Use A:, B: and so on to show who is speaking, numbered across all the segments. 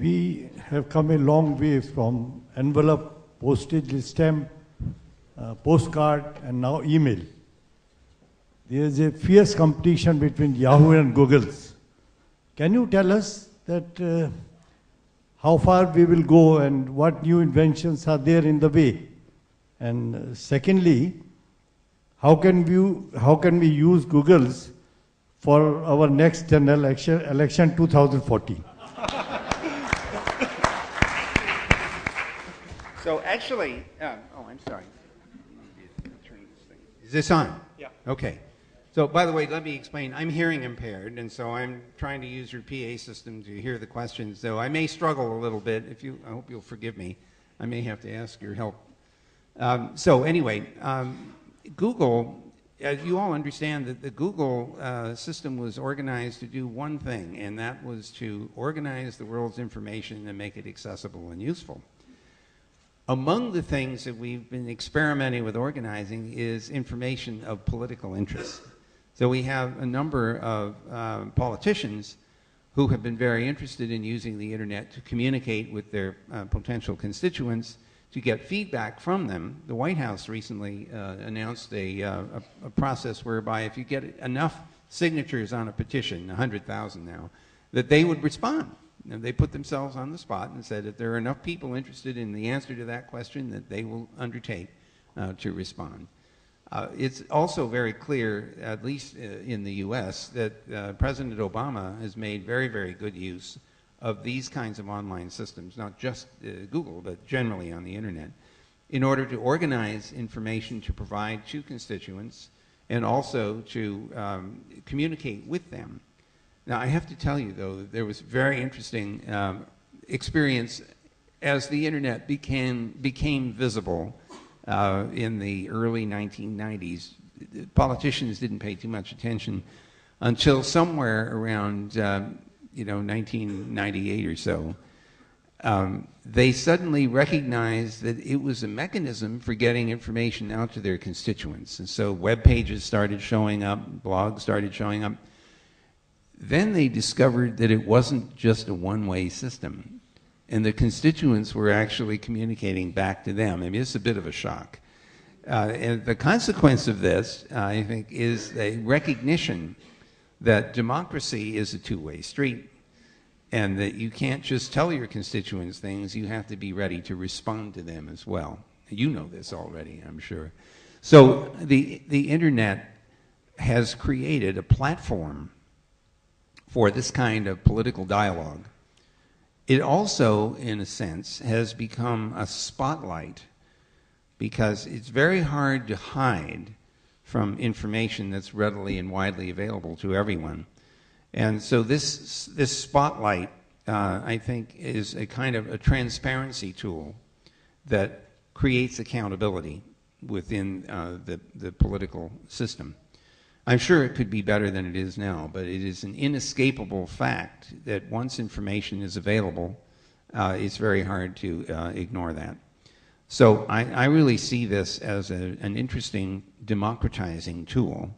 A: we have come a long way from envelope, postage stamp, postcard, and now email. There is a fierce competition between Yahoo and Google's. Can you tell us that how far we will go and what new inventions are there in the way? And secondly, how can we use Google's for our next general election 2014?
B: So actually, oh, I'm sorry. Is this on?
C: Yeah.
B: Okay. So by the way, let me explain. I'm hearing impaired, and so I'm trying to use your PA system to hear the questions. Though I may struggle a little bit. I hope you'll forgive me. I may have to ask your help. So anyway, Google, as you all understand, that the Google system was organized to do one thing, and that was to organize the world's information and make it accessible and useful. Among the things that we've been experimenting with organizing is information of political interest. So we have a number of politicians who have been very interested in using the internet to communicate with their potential constituents, to get feedback from them. The White House recently announced a process whereby if you get enough signatures on a petition, 100,000 now, that they would respond. And they put themselves on the spot and said if there are enough people interested in the answer to that question, that they will undertake to respond. It's also very clear, at least in the US, that President Obama has made very, very good use of these kinds of online systems, not just Google, but generally on the internet, in order to organize information to provide to constituents and also to communicate with them. Now, I have to tell you, though, that there was a very interesting experience as the internet became visible in the early 1990s. Politicians didn't pay too much attention until somewhere around 1998 or so. They suddenly recognized that it was a mechanism for getting information out to their constituents. And so web pages started showing up, blogs started showing up. Then they discovered that it wasn't just a one-way system, and the constituents were actually communicating back to them. I mean, it's a bit of a shock. And the consequence of this, I think, is a recognition that democracy is a two-way street, and that you can't just tell your constituents things, you have to be ready to respond to them as well. You know this already, I'm sure. So the internet has created a platform for this kind of political dialogue. It also, in a sense, has become a spotlight because it's very hard to hide from information that's readily and widely available to everyone. And so this spotlight, I think, is a kind of a transparency tool that creates accountability within the political system. I'm sure it could be better than it is now, but it is an inescapable fact that once information is available, it's very hard to ignore that. So I really see this as an interesting democratizing tool,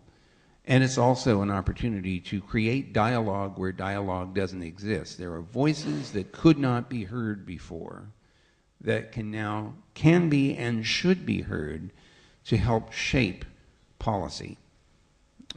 B: and it's also an opportunity to create dialogue where dialogue doesn't exist. There are voices that could not be heard before that can be and should be heard to help shape policy.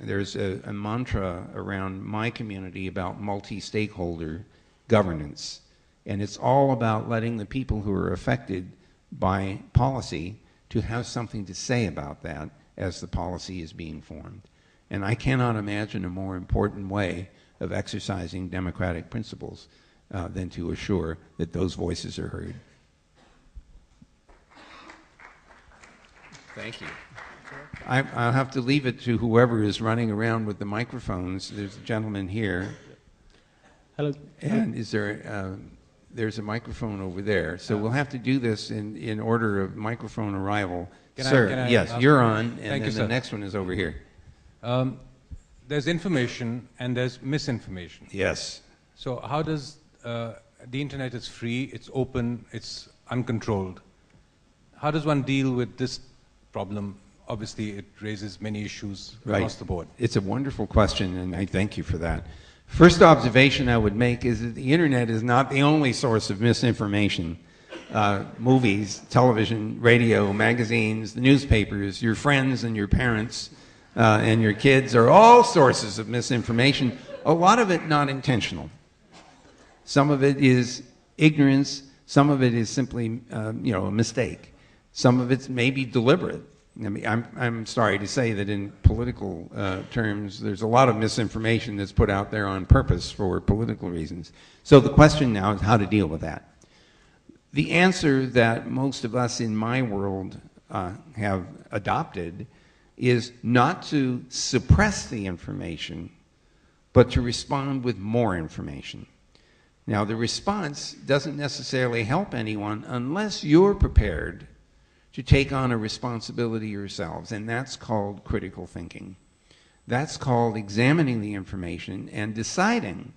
B: There's a mantra around my community about multi-stakeholder governance, and it's all about letting the people who are affected by policy to have something to say about that as the policy is being formed. And I cannot imagine a more important way of exercising democratic principles than to assure that those voices are heard. Thank you. I'll have to leave it to whoever is running around with the microphones. There's a gentleman here.
C: Hello.
B: And is there, there's a microphone over there. So we'll have to do this in order of microphone arrival. Sir, yes, you're on, and then the next one is over here.
C: There's information and there's misinformation.
B: Yes.
C: So how does, the internet is free, it's open, it's uncontrolled. How does one deal with this problem? Obviously, it raises many issues across the board.
B: It's a wonderful question, and I thank you for that. First observation I would make is that the internet is not the only source of misinformation. Movies, television, radio, magazines, the newspapers, your friends and your parents and your kids are all sources of misinformation, a lot of it not intentional. Some of it is ignorance, some of it is simply a mistake. Some of it's maybe deliberate. I mean, I'm sorry to say that in political terms, there's a lot of misinformation that's put out there on purpose for political reasons. So the question now is how to deal with that. The answer that most of us in my world have adopted is not to suppress the information, but to respond with more information. Now, the response doesn't necessarily help anyone unless you're prepared to take on a responsibility yourselves, and that's called critical thinking. That's called examining the information and deciding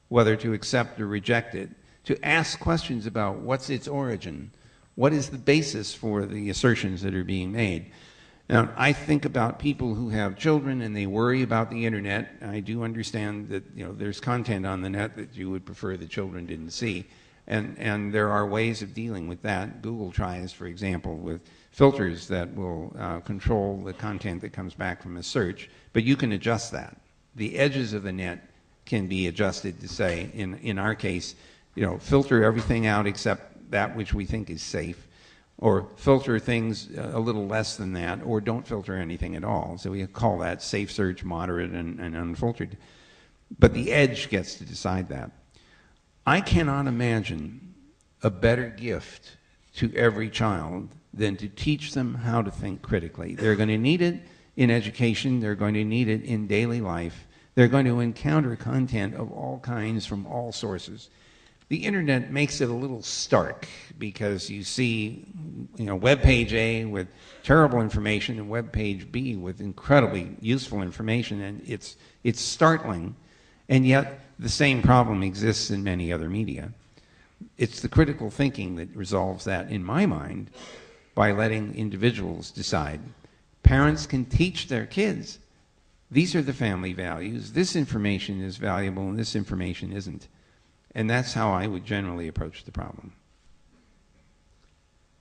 B: whether to accept or reject it, to ask questions about what's its origin, what is the basis for the assertions that are being made. Now, I think about people who have children and they worry about the internet. I do understand that there's content on the net that you would prefer the children didn't see. And there are ways of dealing with that. Google tries, for example, with filters that will control the content that comes back from a search, but you can adjust that. The edges of the net can be adjusted to say, in our case, filter everything out except that which we think is safe, or filter things a little less than that, or don't filter anything at all. So we call that safe search, moderate, and unfiltered. But the edge gets to decide that. I cannot imagine a better gift to every child than to teach them how to think critically. They're going to need it in education. They're going to need it in daily life. They're going to encounter content of all kinds from all sources. The internet makes it a little stark because you see, web page A with terrible information and web page B with incredibly useful information, and it's startling, and yet the same problem exists in many other media. It's the critical thinking that resolves that, in my mind, by letting individuals decide. Parents can teach their kids, these are the family values, this information is valuable and this information isn't. And that's how I would generally approach the problem.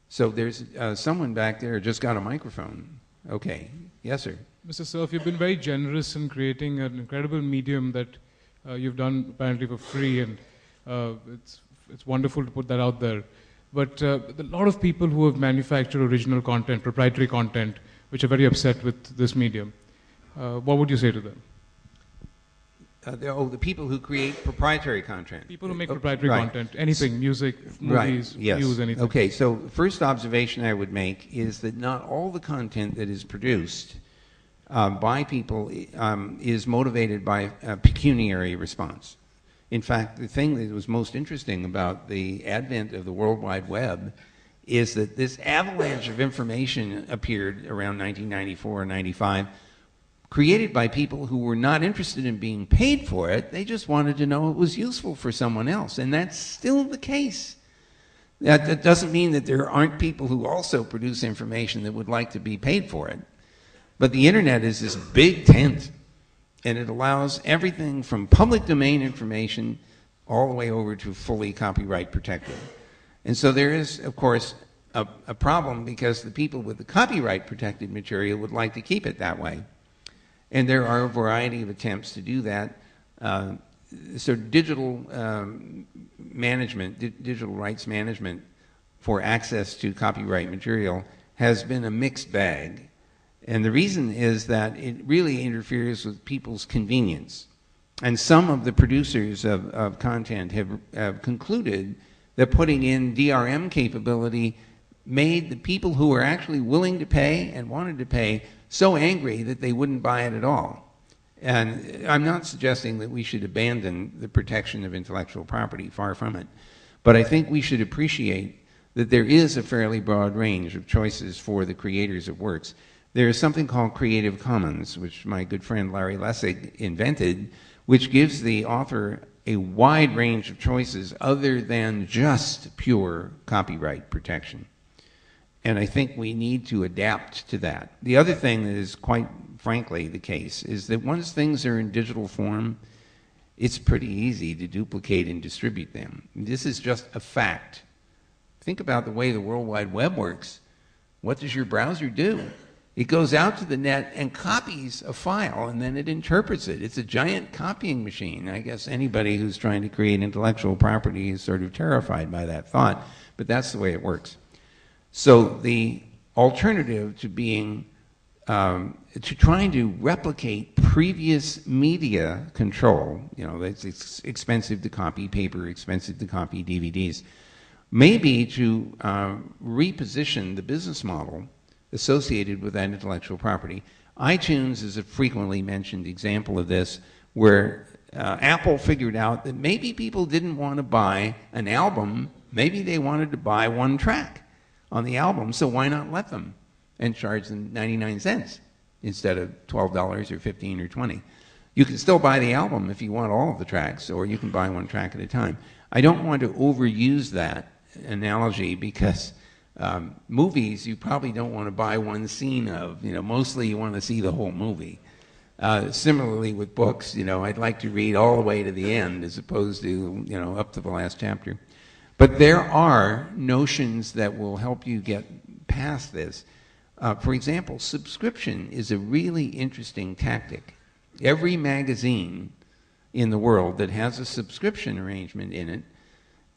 B: So there's someone back there who just got a microphone. Okay. Yes, sir.
D: Mr. Cerf, you've been very generous in creating an incredible medium that you've done apparently for free, and it's wonderful to put that out there. But a lot of people who have manufactured original content, proprietary content, which are very upset with this medium, what would you say to them?
B: The people who create proprietary content.
D: People who make proprietary content, anything, music, movies,
B: yes.
D: news, anything.
B: Okay, so first observation I would make is that not all the content that is produced by people is motivated by a pecuniary response. In fact, the thing that was most interesting about the advent of the World Wide Web is that this avalanche of information appeared around 1994 or 95, created by people who were not interested in being paid for it. They just wanted to know it was useful for someone else, and that's still the case. That doesn't mean that there aren't people who also produce information that would like to be paid for it. But the internet is this big tent, and it allows everything from public domain information all the way over to fully copyright protected. And so there is, of course, a problem because the people with the copyright protected material would like to keep it that way. And there are a variety of attempts to do that. So digital management, digital rights management for access to copyright material has been a mixed bag. And the reason is that it really interferes with people's convenience. And some of the producers of content have concluded that putting in DRM capability made the people who were actually willing to pay and wanted to pay so angry that they wouldn't buy it at all. And I'm not suggesting that we should abandon the protection of intellectual property, far from it. But I think we should appreciate that there is a fairly broad range of choices for the creators of works. There is something called Creative Commons, which my good friend Larry Lessig invented, which gives the author a wide range of choices other than just pure copyright protection. And I think we need to adapt to that. The other thing that is quite frankly the case is that once things are in digital form, it's pretty easy to duplicate and distribute them. This is just a fact. Think about the way the World Wide Web works. What does your browser do? It goes out to the net and copies a file, and then it interprets it. It's a giant copying machine. I guess anybody who's trying to create intellectual property is sort of terrified by that thought, but that's the way it works. So the alternative to being, to trying to replicate previous media control, you know, it's expensive to copy paper, expensive to copy DVDs, may be to reposition the business model associated with that intellectual property. iTunes is a frequently mentioned example of this, where Apple figured out that maybe people didn't want to buy an album, maybe they wanted to buy one track on the album, so why not let them and charge them 99 cents instead of $12 or $15 or $20. You can still buy the album if you want all of the tracks, or you can buy one track at a time. I don't want to overuse that analogy because movies you probably don't want to buy one scene of. You know, mostly you want to see the whole movie. Similarly with books, you know, I'd like to read all the way to the end as opposed to, you know, up to the last chapter. But there are notions that will help you get past this. For example, subscription is a really interesting tactic. Every magazine in the world that has a subscription arrangement in it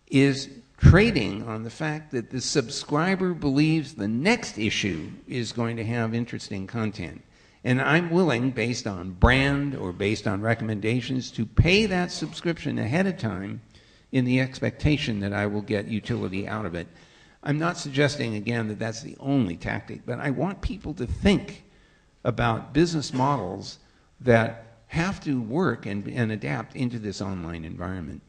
B: is trading on the fact that the subscriber believes the next issue is going to have interesting content. And I'm willing, based on brand or based on recommendations, to pay that subscription ahead of time in the expectation that I will get utility out of it. I'm not suggesting, again, that that's the only tactic, but I want people to think about business models that have to work and adapt into this online environment.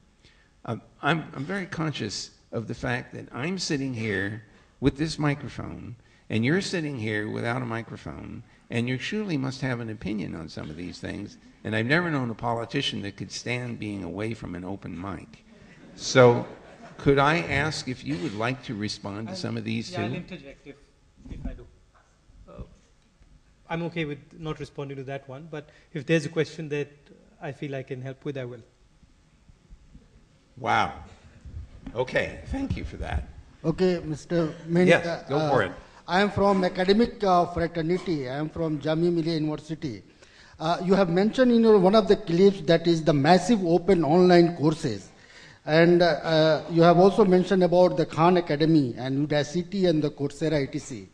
B: I'm very conscious of the fact that I'm sitting here with this microphone, and you're sitting here without a microphone, and you surely must have an opinion on some of these things, and I've never known a politician that could stand being away from an open mic. So could I ask if you would like to respond to some of these too?
E: I'll interject if I do. I'm okay with not responding to that one, but if there's a question that I feel I can help with, I will.
B: Wow. Okay, thank you for that.
F: Okay, Mr. Mint.
B: Yes, go for it.
F: I am from academic fraternity. I am from Jamia Millia University. You have mentioned in one of the clips that is the massive open online courses. And you have also mentioned about the Khan Academy and Udacity and the Coursera etc.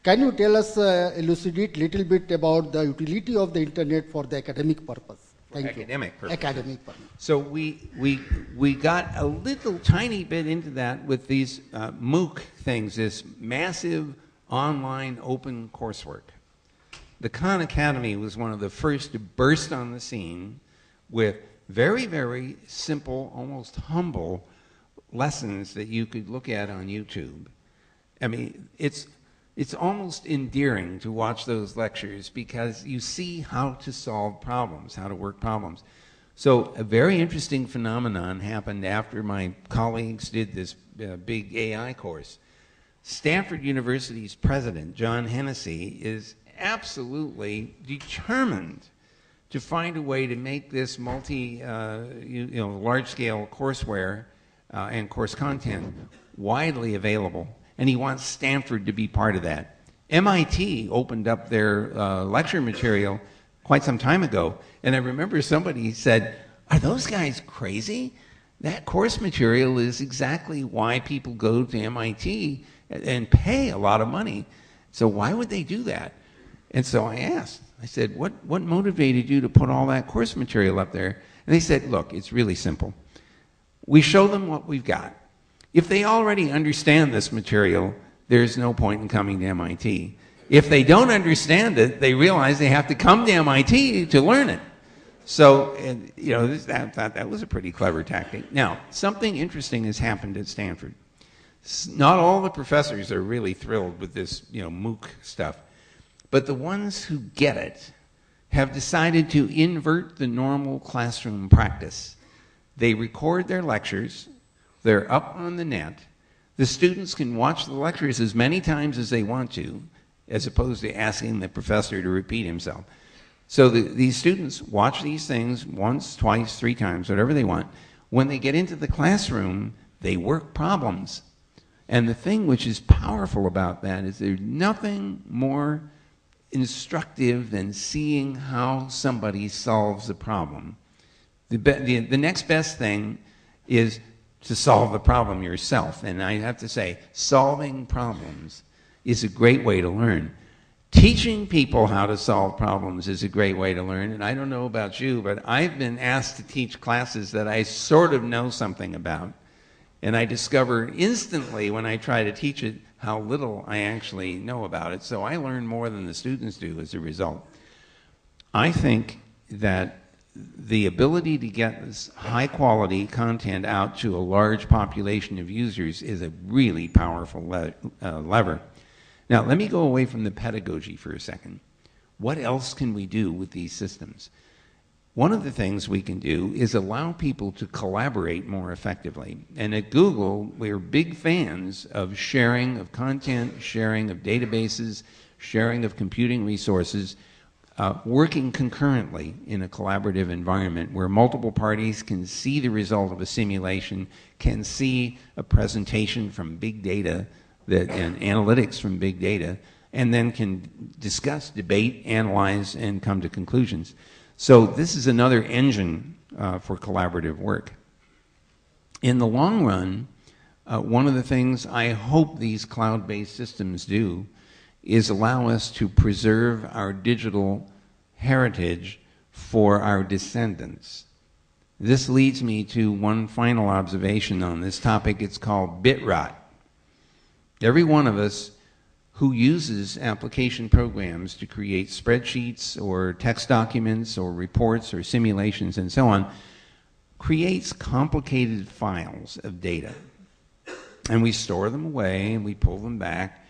F: Can you tell us, elucidate a little bit about the utility of the internet for the academic purpose? Thank you.
B: Academic purpose.
F: Academic purpose.
B: So we got a little tiny bit into that with these MOOC things, this massive online open coursework. The Khan Academy was one of the first to burst on the scene with very, very simple, almost humble lessons that you could look at on YouTube. I mean, it's almost endearing to watch those lectures because you see how to solve problems, how to work problems. So a very interesting phenomenon happened after my colleagues did this big AI course. Stanford University's president, John Hennessy, is absolutely determined to find a way to make this large-scale courseware and course content widely available. And he wants Stanford to be part of that. MIT opened up their lecture material quite some time ago, and I remember somebody said, "Are those guys crazy? That course material is exactly why people go to MIT and pay a lot of money. So why would they do that?" And so I asked, I said, what motivated you to put all that course material up there? And they said, look, it's really simple. We show them what we've got. If they already understand this material, there's no point in coming to MIT. If they don't understand it, they realize they have to come to MIT to learn it. So, that was a pretty clever tactic. Now, something interesting has happened at Stanford. Not all the professors are really thrilled with this, MOOC stuff. But the ones who get it have decided to invert the normal classroom practice. They record their lectures. They're up on the net. The students can watch the lectures as many times as they want to, as opposed to asking the professor to repeat himself. So these students watch these things once, twice, 3 times, whatever they want. When they get into the classroom, they work problems. And the thing which is powerful about that is there's nothing more instructive than seeing how somebody solves a problem. The next best thing is to solve the problem yourself. And I have to say, solving problems is a great way to learn. Teaching people how to solve problems is a great way to learn. And I don't know about you, but I've been asked to teach classes that I sort of know something about. And I discover instantly when I try to teach it how little I actually know about it. So I learn more than the students do as a result. I think that the ability to get this high quality content out to a large population of users is a really powerful lever. Now, let me go away from the pedagogy for a second. What else can we do with these systems? One of the things we can do is allow people to collaborate more effectively. And at Google, we're big fans of sharing of content, sharing of databases, sharing of computing resources, working concurrently in a collaborative environment where multiple parties can see the result of a simulation, can see a presentation from big data and analytics from big data, and then can discuss, debate, analyze, and come to conclusions. So this is another engine for collaborative work. In the long run, one of the things I hope these cloud-based systems do is allow us to preserve our digital heritage for our descendants. This leads me to one final observation on this topic. It's called bit rot. Every one of us who uses application programs to create spreadsheets or text documents or reports or simulations and so on creates complicated files of data. And we store them away and we pull them back.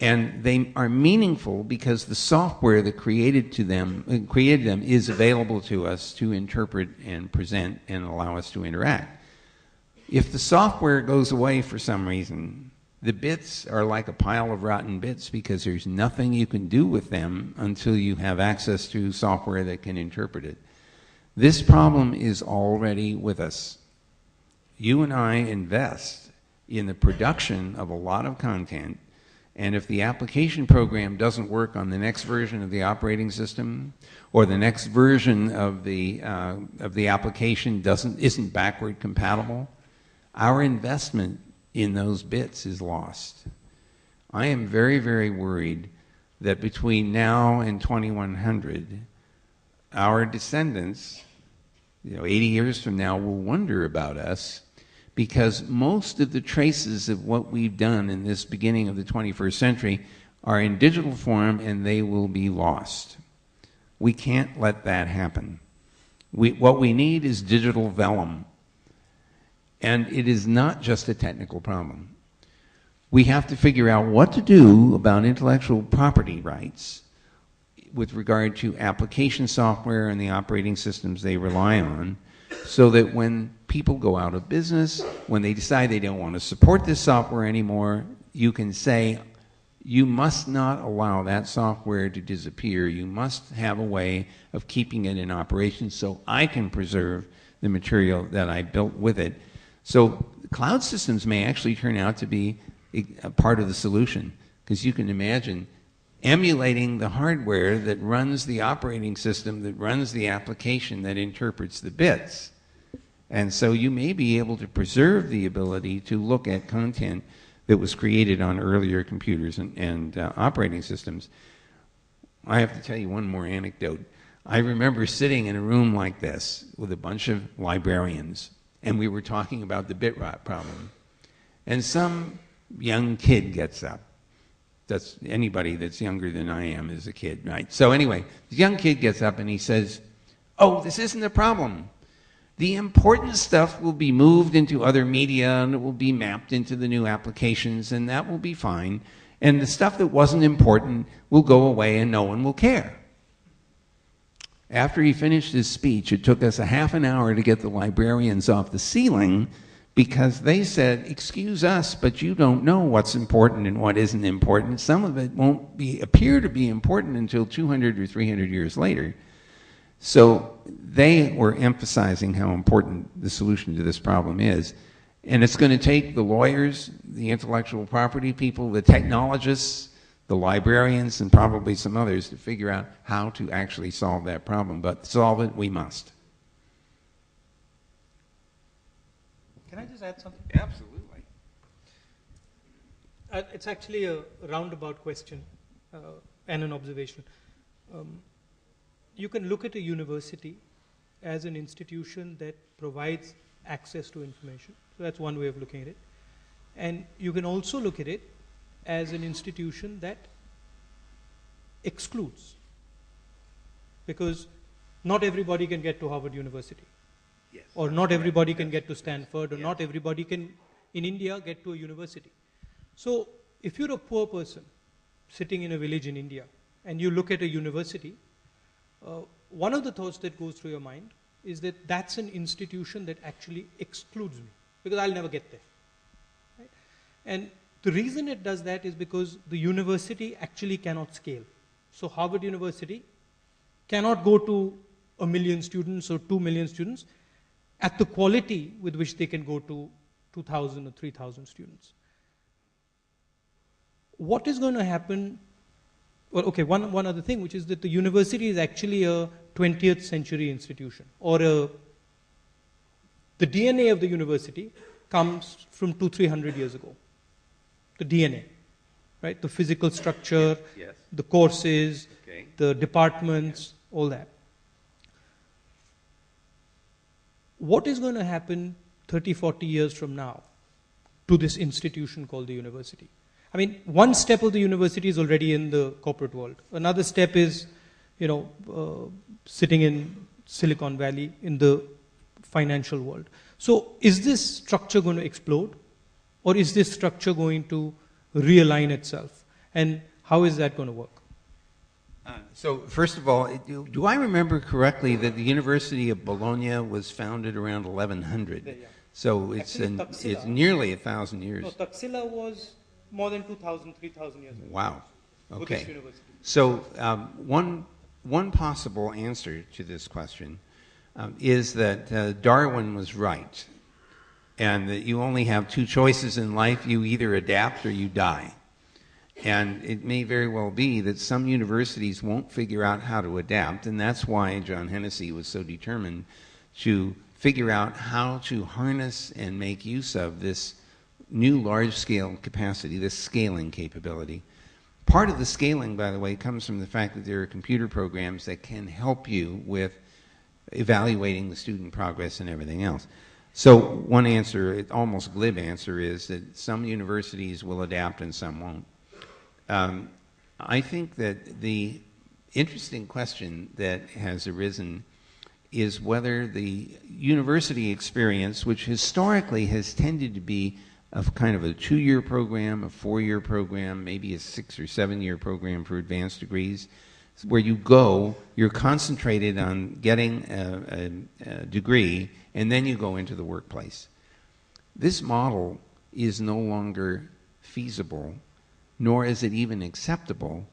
B: And they are meaningful because the software that created them is available to us to interpret and present and allow us to interact. If the software goes away for some reason, the bits are like a pile of rotten bits because there's nothing you can do with them until you have access to software that can interpret it. This problem is already with us. You and I invest in the production of a lot of content, and if the application program doesn't work on the next version of the operating system, or the next version of the application isn't backward compatible, our investment in those bits is lost. I am very, very worried that between now and 2100, our descendants, 80 years from now, will wonder about us because most of the traces of what we've done in this beginning of the 21st century are in digital form and they will be lost. We can't let that happen. What we need is digital vellum. And it is not just a technical problem. We have to figure out what to do about intellectual property rights with regard to application software and the operating systems they rely on, so that when people go out of business, when they decide they don't want to support this software anymore, you can say, you must not allow that software to disappear. You must have a way of keeping it in operation so I can preserve the material that I built with it. So cloud systems may actually turn out to be a part of the solution, because you can imagine emulating the hardware that runs the operating system, that runs the application that interprets the bits. And so you may be able to preserve the ability to look at content that was created on earlier computers and operating systems. I have to tell you one more anecdote. I remember sitting in a room like this with a bunch of librarians, and we were talking about the bit rot problem. And some young kid gets up. That's anybody that's younger than I am is a kid, right? So anyway, the young kid gets up and he says, oh, this isn't a problem. The important stuff will be moved into other media and it will be mapped into the new applications and that will be fine. And the stuff that wasn't important will go away and no one will care. After he finished his speech, it took us a half an hour to get the librarians off the ceiling because they said, excuse us, but you don't know what's important and what isn't important. Some of it won't appear to be important until 200 or 300 years later. So they were emphasizing how important the solution to this problem is. And it's going to take the lawyers, the intellectual property people, the technologists, the librarians, and probably some others to figure out how to actually solve that problem. But solve it, we must.
E: Can I just add something?
B: Absolutely.
E: It's actually a roundabout question and an observation. You can look at a university as an institution that provides access to information. So that's one way of looking at it. And you can also look at it as an institution that excludes. Because not everybody can get to Harvard University.
B: Yes.
E: Or not everybody can get to Stanford, or not everybody can, in India, get to a university. So if you're a poor person sitting in a village in India, and you look at a university, one of the thoughts that goes through your mind is that that's an institution that actually excludes me, because I'll never get there. Right? And the reason it does that is because the university actually cannot scale. So Harvard University cannot go to 1 million students or 2 million students at the quality with which they can go to 2,000 or 3,000 students. What is going to happen? Well, okay, one other thing, which is that the university is actually a 20th century institution, or the DNA of the university comes from 200-300 years ago. The DNA, right? The physical structure,
B: Yes.
E: the courses,
B: Okay.
E: the departments, all that. What is going to happen 30-40 years from now to this institution called the university? I mean, one step of the university is already in the corporate world. Another step is, sitting in Silicon Valley in the financial world. So is this structure going to explode? Or is this structure going to realign itself? And how is that going to work?
B: So first of all, do I remember correctly that the University of Bologna was founded around 1100?
E: Yeah.
B: So it's
E: Actually, Taxila-
B: it's nearly 1,000 years.
E: No, Taxila was more than 2,000, 3,000 years ago.
B: Wow.
E: Buddhist
B: Okay.
E: university.
B: So one possible answer to this question is that Darwin was right, and that you only have two choices in life: you either adapt or you die. And it may very well be that some universities won't figure out how to adapt, and that's why John Hennessy was so determined to figure out how to harness and make use of this new large-scale capacity, this scaling capability. Part of the scaling, by the way, comes from the fact that there are computer programs that can help you with evaluating the student progress and everything else. So one answer, almost glib answer, is that some universities will adapt and some won't. I think that the interesting question that has arisen is whether the university experience, which historically has tended to be of kind of a 2-year program, a 4-year program, maybe a 6 or 7-year program for advanced degrees, where you go, you're concentrated on getting a degree, and then you go into the workplace. This model is no longer feasible, nor is it even acceptable,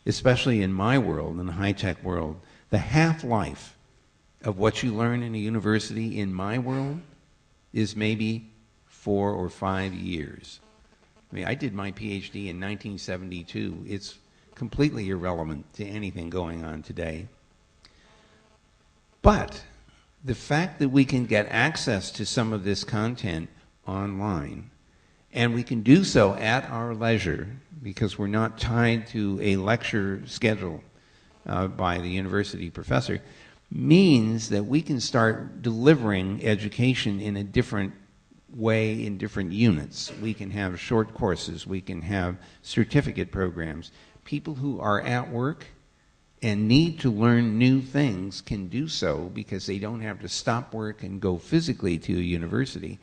B: especially in my world, in the high-tech world. The half-life of what you learn in a university in my world is maybe 4 or 5 years. I mean, I did my PhD in 1972. It's completely irrelevant to anything going on today. But the fact that we can get access to some of this content online, and we can do so at our leisure because we're not tied to a lecture schedule by the university professor, means that we can start delivering education in a different way in different units. We can have short courses, we can have certificate programs. People who are at work and need to learn new things can do so because they don't have to stop work and go physically to a university.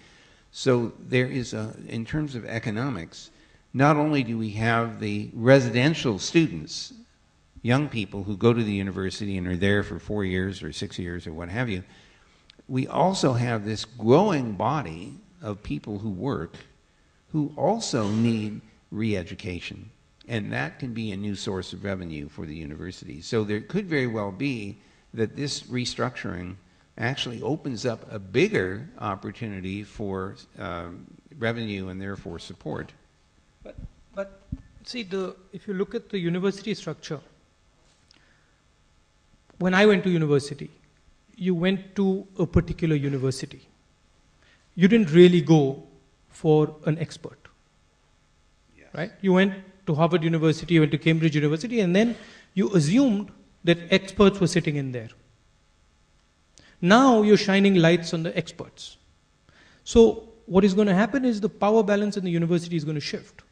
B: So there is in terms of economics, not only do we have the residential students, young people who go to the university and are there for 4 years or 6 years or what have you, we also have this growing body of people who work who also need re-education. And that can be a new source of revenue for the university. So there could very well be that this restructuring actually opens up a bigger opportunity for revenue and therefore support.
E: But see, if you look at the university structure, when I went to university, you went to a particular university. You didn't really go for an expert, yes. Right? You went to Harvard University, you went to Cambridge University, and then you assumed that experts were sitting in there. Now you're shining lights on the experts. So what is going to happen is the power balance in the university is going to shift.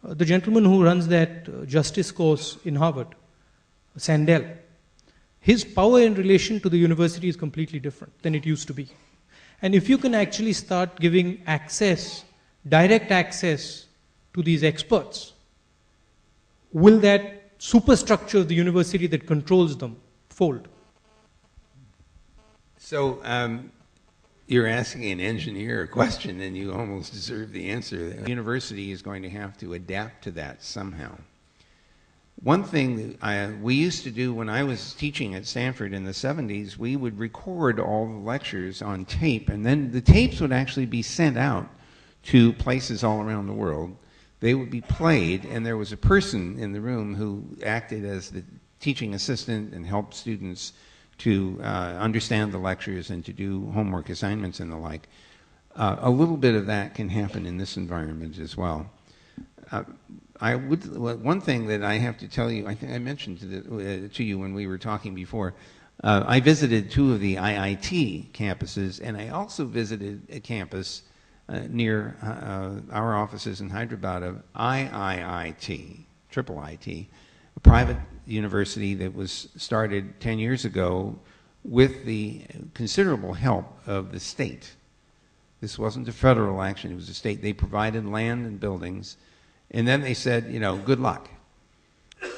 E: The gentleman who runs that justice course in Harvard, Sandel, his power in relation to the university is completely different than it used to be. And if you can actually start giving access, direct access to these experts, will that superstructure of the university that controls them fold?
B: So you're asking an engineer a question and you almost deserve the answer. The university is going to have to adapt to that somehow. One thing that we used to do when I was teaching at Stanford in the 70s, we would record all the lectures on tape, and then the tapes would actually be sent out to places all around the world. They would be played, and there was a person in the room who acted as the teaching assistant and helped students to understand the lectures and to do homework assignments and the like. A little bit of that can happen in this environment as well. One thing that I have to tell you, I think I mentioned to you when we were talking before, I visited 2 of the IIT campuses, and I also visited a campus near our offices in Hyderabad of IIIT, triple IT, a private university that was started 10 years ago with the considerable help of the state. This wasn't a federal action, it was a state. They provided land and buildings, and then they said, you know, good luck.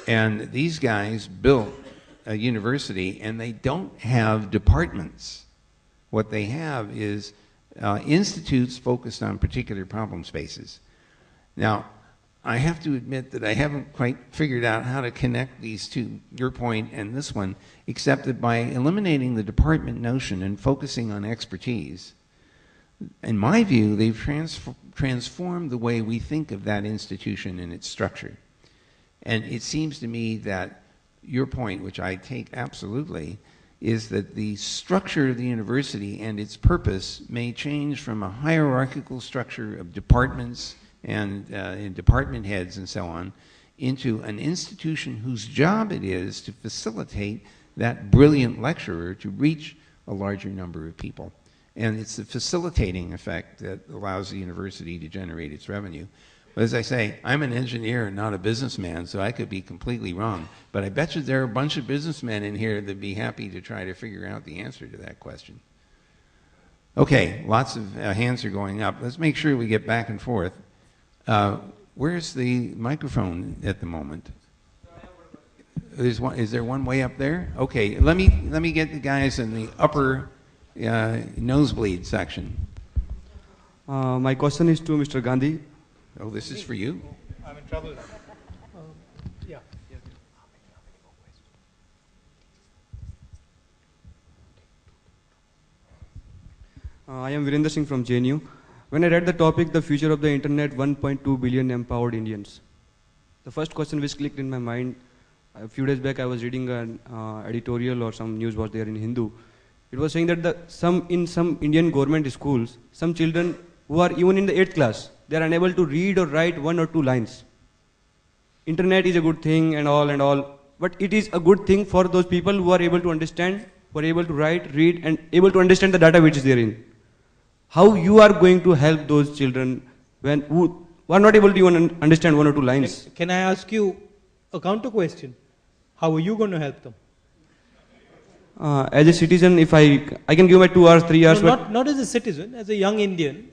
B: And these guys built a university, and they don't have departments. What they have is institutes focused on particular problem spaces. Now, I have to admit that I haven't quite figured out how to connect these two, your point and this one, except that by eliminating the department notion and focusing on expertise, in my view, they've transformed the way we think of that institution and its structure. And it seems to me that your point, which I take absolutely, is that the structure of the university and its purpose may change from a hierarchical structure of departments and department heads and so on into an institution whose job it is to facilitate that brilliant lecturer to reach a larger number of people. And it's the facilitating effect that allows the university to generate its revenue. But as I say, I'm an engineer and not a businessman, so I could be completely wrong. But I bet you there are a bunch of businessmen in here that'd be happy to try to figure out the answer to that question. Okay, lots of hands are going up. Let's make sure we get back and forth. Where's the microphone at the moment? There's one. Is there one way up there? Okay, let me get the guys in the upper nosebleed section.
G: My question is to Mr. Gandhi.
B: Oh, this is for you.
E: I'm in trouble. Yeah.
G: I am Virendra Singh from JNU. When I read the topic, the future of the internet, 1.2 billion empowered Indians, the first question which clicked in my mind, a few days back I was reading an editorial or some news was there in Hindu. It was saying that in some Indian government schools, some children who are even in the 8th class, they are unable to read or write 1 or 2 lines. Internet is a good thing and all, but it is a good thing for those people who are able to understand, who are able to write, read, and able to understand the data which is therein. How you are going to help those children who are not able to even understand 1 or 2 lines?
E: Can I ask you a counter question? How are you going to help them?
G: As a citizen, if I can give my 2 hours, 3 hours.
E: No, not as a citizen, as a young Indian.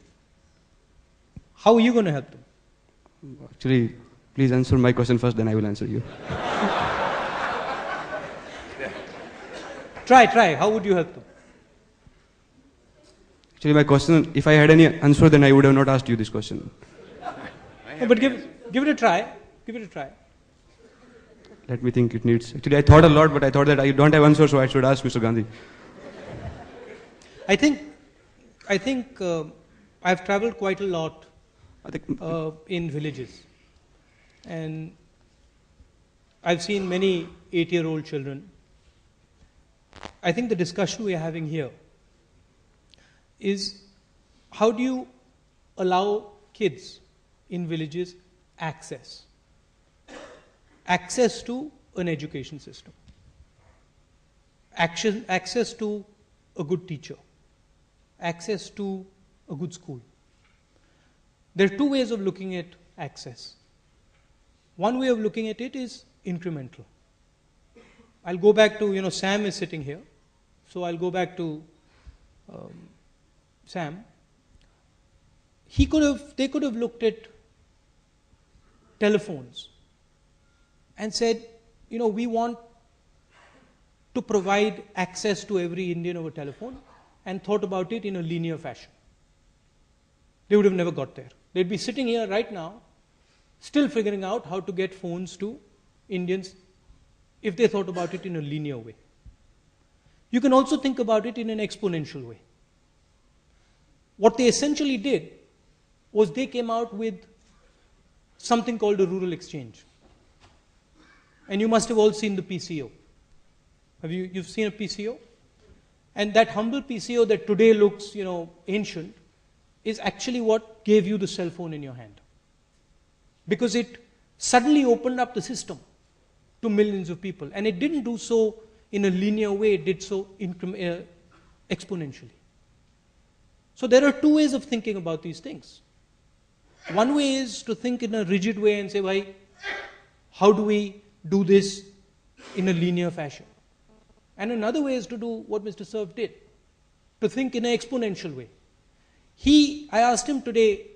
E: How are you going to help them?
G: Actually, please answer my question first, then I will answer you.
E: Try. How would you help them?
G: Actually, my question, if I had any answer, then I would have not asked you this question.
E: No, but give it a try. Give it a try.
G: Let me think it needs. Actually, I thought a lot, but I thought that I don't have answer, so I should ask Mr. Gandhi.
E: I think I've traveled quite a lot in villages. And I've seen many 8-year-old children. I think the discussion we're having here is how do you allow kids in villages access to an education system, access to a good teacher, access to a good school. There are two ways of looking at access. One way of looking at it is incremental. I'll go back to, Sam is sitting here. So I'll go back to Sam. They could have looked at telephones and said, we want to provide access to every Indian over telephone, and thought about it in a linear fashion. They would have never got there. They'd be sitting here right now, still figuring out how to get phones to Indians if they thought about it in a linear way. You can also think about it in an exponential way. What they essentially did was they came out with something called a rural exchange. And you must have all seen the PCO. You've seen a PCO? And that humble PCO that today looks, ancient, is actually what gave you the cell phone in your hand. Because it suddenly opened up the system to millions of people. And it didn't do so in a linear way, it did so exponentially. So there are two ways of thinking about these things. One way is to think in a rigid way and say, why, how do we do this in a linear fashion? And another way is to do what Mr. Cerf did, to think in an exponential way. I asked him today,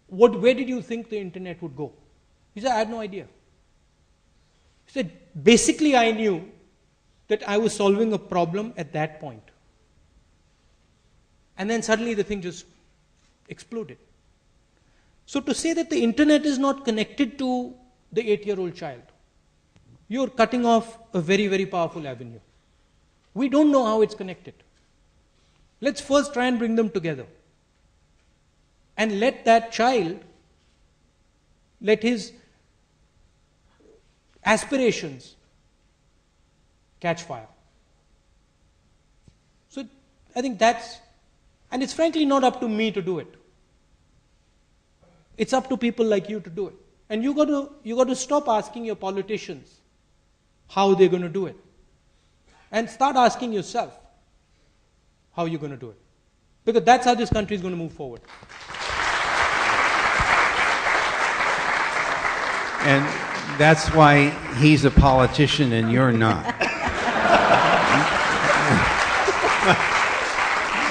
E: where did you think the internet would go? He said, I had no idea. He said, basically I knew that I was solving a problem at that point. And then suddenly the thing just exploded. So to say that the internet is not connected to the 8-year-old child, you're cutting off a very, very powerful avenue. We don't know how it's connected. Let's first try and bring them together. And let that child, let his aspirations catch fire. So I think and it's frankly not up to me to do it. It's up to people like you to do it. And you got to stop asking your politicians how they're going to do it. And start asking yourself how you're going to do it. Because that's how this country is going to move forward.
B: And that's why he's a politician and you're not.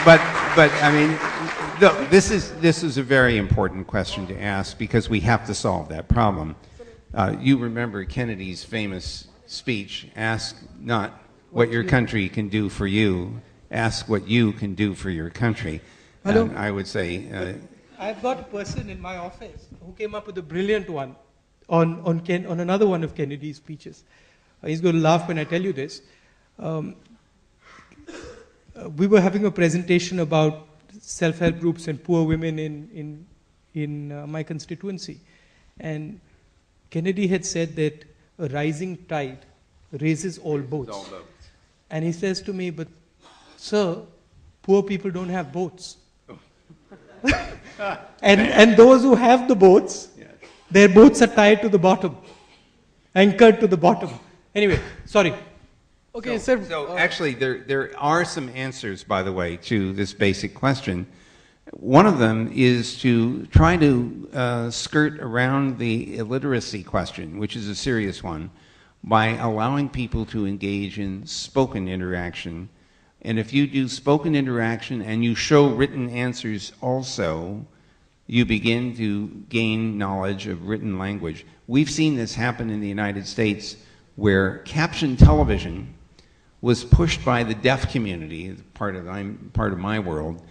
B: But I mean, look, this is a very important question to ask because we have to solve that problem. You remember Kennedy's famous speech, ask not what your country can do for you, ask what you can do for your country.
E: Hello.
B: And I would say...
E: I've got a person in my office who came up with a brilliant one on another one of Kennedy's speeches. He's going to laugh when I tell you this. We were having a presentation about self-help groups and poor women in my constituency. And Kennedy had said that a rising tide raises all boats. And he says to me, but sir, poor people don't have boats. and those who have the boats, their boats are tied to the bottom, anchored to the bottom. Anyway, sorry.
B: Okay, so actually, there are some answers, by the way, to this basic question. One of them is to try to skirt around the illiteracy question, which is a serious one, by allowing people to engage in spoken interaction. And if you do spoken interaction and you show written answers also, you begin to gain knowledge of written language. We've seen this happen in the United States where captioned television was pushed by the deaf community, part of my world,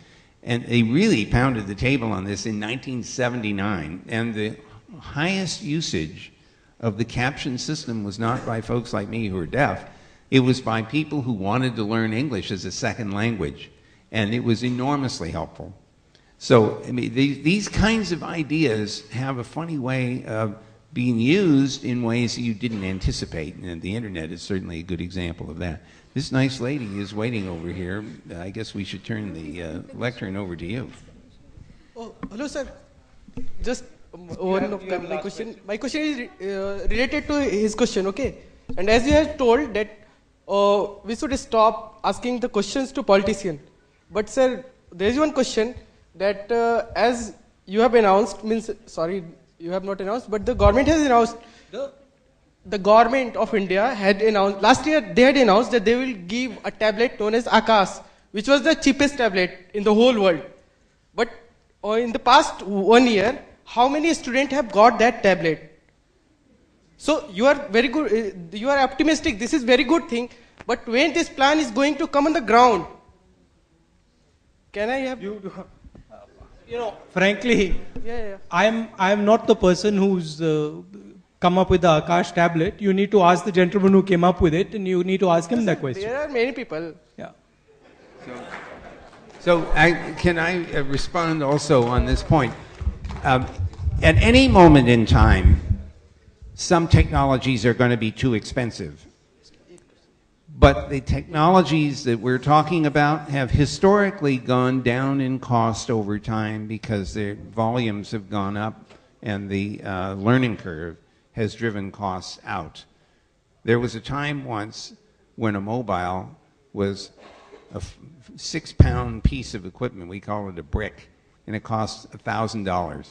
B: And they really pounded the table on this in 1979. And the highest usage of the caption system was not by folks like me who are deaf. It was by people who wanted to learn English as a second language. And it was enormously helpful. So, I mean, these kinds of ideas have a funny way of being used in ways that you didn't anticipate. And the internet is certainly a good example of that. This nice lady is waiting over here. I guess we should turn the lectern over to you.
H: Oh, hello, sir. Just one of my question. My question is related to his question, okay? And as you have told that we should stop asking the questions to politicians. But, sir, there is one question that as you have announced, sorry, you have not announced, but the government has announced, the government of India had announced, last year they had announced that they will give a tablet known as Akash, which was the cheapest tablet in the whole world. But in the past 1 year, how many students have got that tablet? So you are very good, you are optimistic, this is very good thing, but when this plan is going to come on the ground, can I have...
E: You know, frankly,
H: Yeah.
E: I am not the person who's come up with the Akash tablet. You need to ask the gentleman who came up with it, and you need to ask him that question.
H: There are many people.
E: Yeah.
B: So can I respond also on this point? At any moment in time, some technologies are going to be too expensive. But the technologies that we're talking about have historically gone down in cost over time because their volumes have gone up and the learning curve has driven costs out. There was a time once when a mobile was a 6-pound piece of equipment, we call it a brick, and it cost $1,000.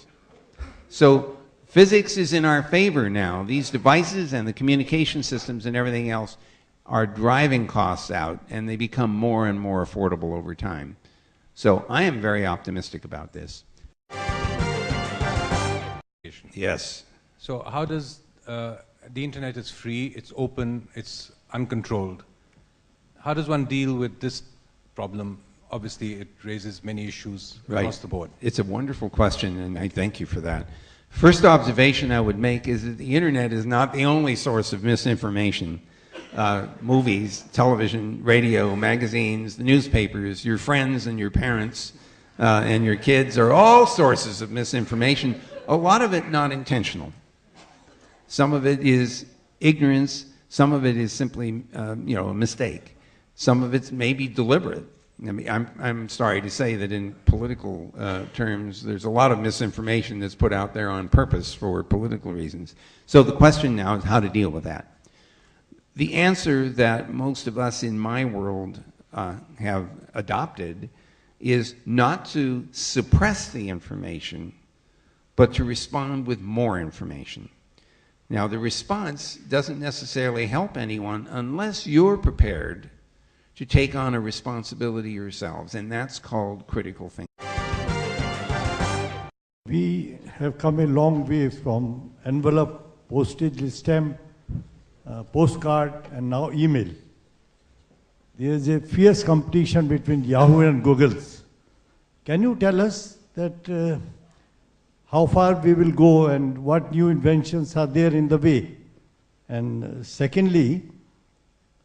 B: So physics is in our favor now. These devices and the communication systems and everything else are driving costs out, and they become more and more affordable over time. So I am very optimistic about this. Yes.
C: So how does, the internet is free, it's open, it's uncontrolled. How does one deal with this problem? Obviously, it raises many issues across the board.
B: It's a wonderful question, and I thank you for that. First observation I would make is that the internet is not the only source of misinformation. Movies, television, radio, magazines, the newspapers, your friends and your parents and your kids are all sources of misinformation. A lot of it not intentional. Some of it is ignorance. Some of it is simply, a mistake. Some of it's maybe deliberate. I mean, I'm sorry to say that in political terms, there's a lot of misinformation that's put out there on purpose for political reasons. So the question now is how to deal with that. The answer that most of us in my world have adopted is not to suppress the information, but to respond with more information. Now, the response doesn't necessarily help anyone unless you're prepared to take on a responsibility yourselves, and that's called critical thinking.
A: We have come a long way from envelope, postage stamp, postcard, and now email. There is a fierce competition between Yahoo and Google's. Can you tell us that how far we will go and what new inventions are there in the way? And secondly,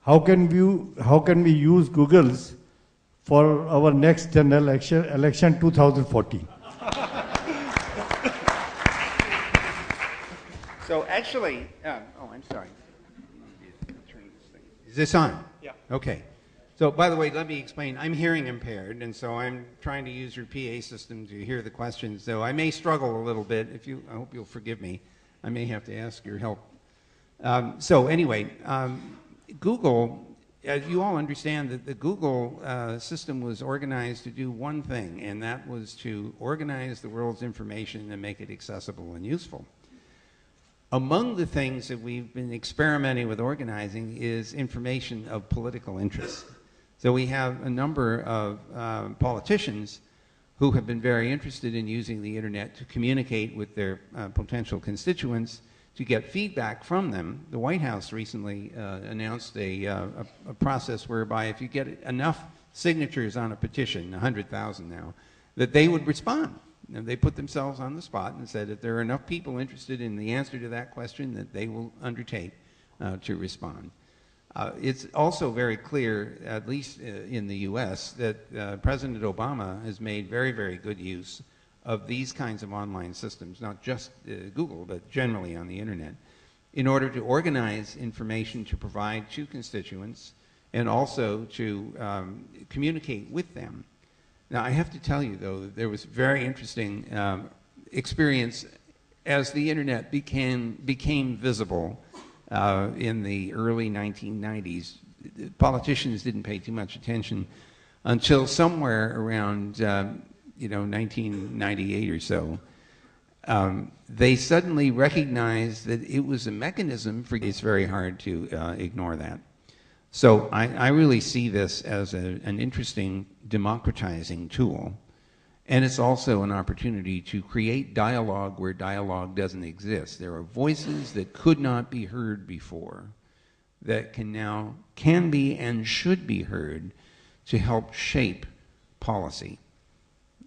A: how can we use Google's for our next general election 2014?
B: So actually, I'm sorry. Is this on?
E: Yeah.
B: Okay. So by the way, let me explain. I'm hearing impaired, and so I'm trying to use your PA system to hear the questions. So I may struggle a little bit. I hope you'll forgive me. I may have to ask your help. So anyway, Google, as you all understand, that the Google system was organized to do one thing, and that was to organize the world's information and make it accessible and useful. Among the things that we've been experimenting with organizing is information of political interest. So we have a number of politicians who have been very interested in using the internet to communicate with their potential constituents, to get feedback from them. The White House recently announced a process whereby if you get enough signatures on a petition, 100,000 now, that they would respond. And they put themselves on the spot and said that there are enough people interested in the answer to that question that they will undertake to respond. It's also very clear, at least in the US, that President Obama has made very, very good use of these kinds of online systems, not just Google, but generally on the internet, in order to organize information to provide to constituents and also to communicate with them. Now, I have to tell you, though, that there was very interesting experience as the internet became visible in the early 1990s. Politicians didn't pay too much attention until somewhere around 1998 or so. They suddenly recognized that it was a mechanism for, it's very hard to ignore that. So I really see this as an interesting democratizing tool. And it's also an opportunity to create dialogue where dialogue doesn't exist. There are voices that could not be heard before that can be and should be heard to help shape policy.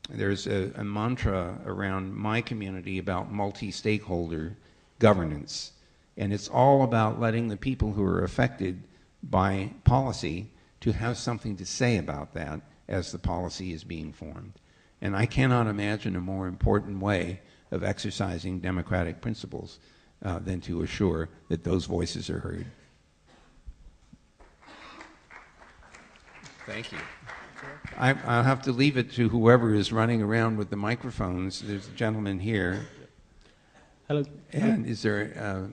B: There's a mantra around my community about multi-stakeholder governance. And it's all about letting the people who are affected by policy to have something to say about that as the policy is being formed. And I cannot imagine a more important way of exercising democratic principles than to assure that those voices are heard. Thank you. I'll have to leave it to whoever is running around with the microphones. There's a gentleman here.
I: Hello.
B: And is there,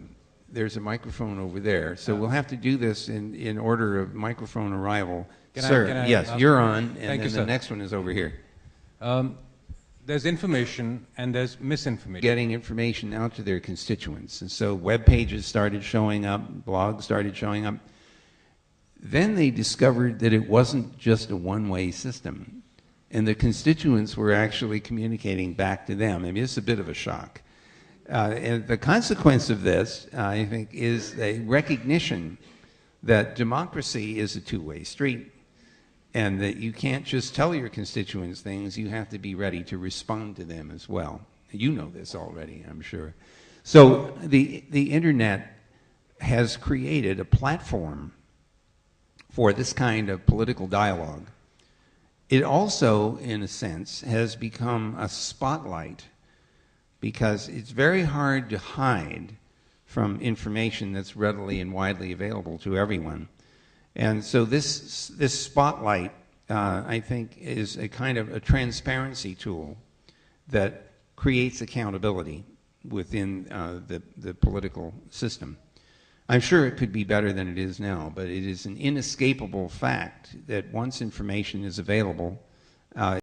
B: there's a microphone over there. So we'll have to do this in order of microphone arrival. Sir, yes, you're on, and then the next one is over here.
C: There's information and there's misinformation.
B: Getting information out to their constituents. And so web pages started showing up, blogs started showing up. Then they discovered that it wasn't just a one-way system. And the constituents were actually communicating back to them. I mean, it's a bit of a shock. And the consequence of this, I think, is a recognition that democracy is a two-way street, and that you can't just tell your constituents things, you have to be ready to respond to them as well. You know this already, I'm sure. So the internet has created a platform for this kind of political dialogue. It also, in a sense, has become a spotlight, because it's very hard to hide from information that's readily and widely available to everyone. And so this spotlight, I think, is a kind of a transparency tool that creates accountability within the political system. I'm sure it could be better than it is now, but it is an inescapable fact that once information is available,